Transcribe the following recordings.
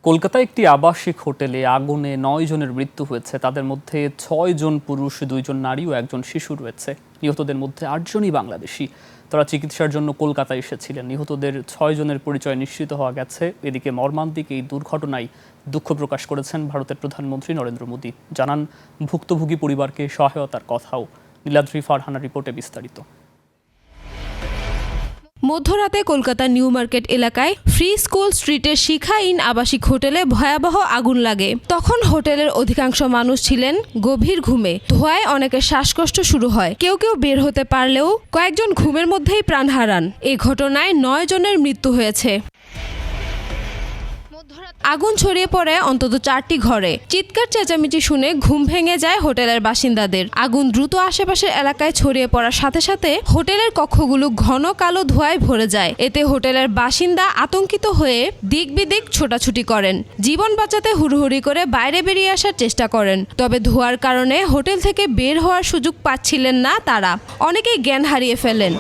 কলকাতায় একটি আবাসিক হোটেলে আগুনে 9 জনের মৃত্যু হয়েছে। তাদের মধ্যে 6 জন পুরুষ, 2 জন নারী ও 1 জন শিশু রয়েছে। নিহতদের মধ্যে 8 জনই বাংলাদেশি। তারা চিকিৎসার জন্য কলকাতায় এসেছিলেন। নিহতদের 6 জনের পরিচয় নিশ্চিত হওয়া গেছে। এদিকে মর্মান্তিক এই দুর্ঘটনায় দুঃখ প্রকাশ করেছেন ভারতের প্রধানমন্ত্রী নরেন্দ্র মোদী। জানান ভুক্তভোগী পরিবারকে সহায়তার কথাও। নীলাদ্রি ফারহানা রিপোর্টে বিস্তারিত। মধ্যরাতে কলকাতার নিউ মার্কেট এলাকায় ফ্রি স্কুল স্ট্রিটের শিখা ইন আবাসিক হোটেলে ভয়াবহ আগুন লাগে। তখন হোটেলের অধিকাংশ মানুষ ছিলেন গভীর ঘুমে। ধোঁয়ায় অনেকের শ্বাসকষ্ট শুরু হয়। কেউ কেউ বের হতে পারলেও কয়েকজন ঘুমের মধ্যেই প্রাণ হারান। এই ঘটনায় 9 জনের মৃত্যু হয়েছে। আগুন ছড়িয়ে পড়ে অন্তত 4টি ঘরে। চিৎকার চেঁচামেচি শুনে ঘুম ভেঙে যায় হোটেলের বাসিন্দাদের। আগুন দ্রুত আশেপাশের এলাকায় ছড়িয়ে পড়ার সাথে সাথে হোটেলের কক্ষগুলো ঘন কালো ধোঁয়ায় ভরে যায়। এতে হোটেলের বাসিন্দা আতঙ্কিত হয়ে দিক বিদিক ছোটাছুটি করেন। জীবন বাঁচাতে হুড়োহুড়ি করে বাইরে বেরিয়ে আসার চেষ্টা করেন। তবে ধোঁয়ার কারণে হোটেল থেকে বের হওয়ার সুযোগ পাচ্ছিলেন না তারা। অনেকেই জ্ঞান হারিয়ে ফেলেন।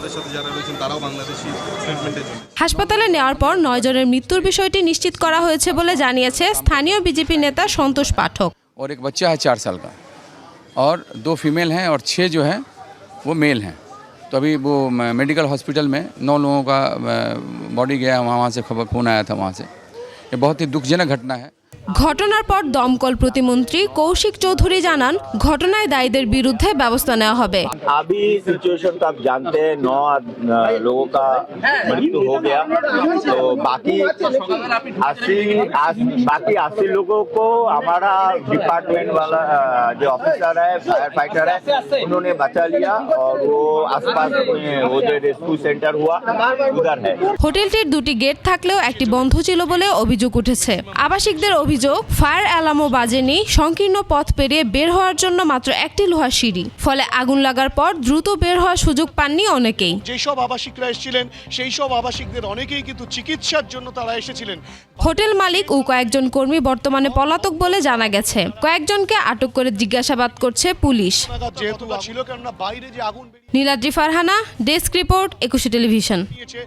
হাসপাতালে নেওয়ার পর 9 জনের মৃত্যুর বিষয়টি নিশ্চিত করা হয়েছে বলে জানিয়েছে স্থানীয় বিজেপি নেতা সন্তোষ পাঠক। और एक बच्चा है 4 साल का और 2 फीमेल हैं और 6 जो हैं वो मेल हैं। तो अभी वो मेडिकल हॉस्पिटल में 9 लोगों का बॉडी गया, वहाँ से खबर फ़ोन आया था वहाँ से। ये बहुत ही दुखजनक घटना है। ঘটনার পর দমকল প্রতিমন্ত্রী কৌশিক চৌধুরী জানান ঘটনায় দায়ীদের বিরুদ্ধে ব্যবস্থা নেওয়া হবে। अभी सिचुएशन तो आप जानते हैं, 9 लोगों का मृत्यु हो गया, तो बाकी 80 लोगों को हमारा डिपार्टमेंट वाला जो ऑफिसर है, फायर फाइटर है, उन्होंने बचा लिया और वो आसपास में वो जो रेस्क्यू सेंटर हुआ उधर है। হোটেলটির 2টি গেট থাকলেও একটি বন্ধ ছিল বলে অভিযোগ উঠেছে। আবাসিকদের অভিযোগ ফায়ার অ্যালার্মও বাজেনি। সংকীর্ণ পথ পেরিয়ে বের হওয়ার জন্য মাত্র একটি লোহার সিঁড়ি। ফলে আগুন লাগার পর দ্রুত বের হওয়ার সুযোগ পাননি অনেকেই। যেসব আবাসিকরা এসেছিলেন সেই সব আবাসিকদের অনেকেই কিন্তু চিকিৎসার জন্য তারা এসেছিলেন। হোটেল মালিক ও কয়েকজন কর্মী বর্তমানে পলাতক বলে জানা গেছে। কয়েকজনকে আটক করে জিজ্ঞাসাবাদ করছে পুলিশ। যেহেতু ছিল কেননা বাইরে যে আগুন Niladri Farhana, desk report, 21 television. বেরিয়েছে।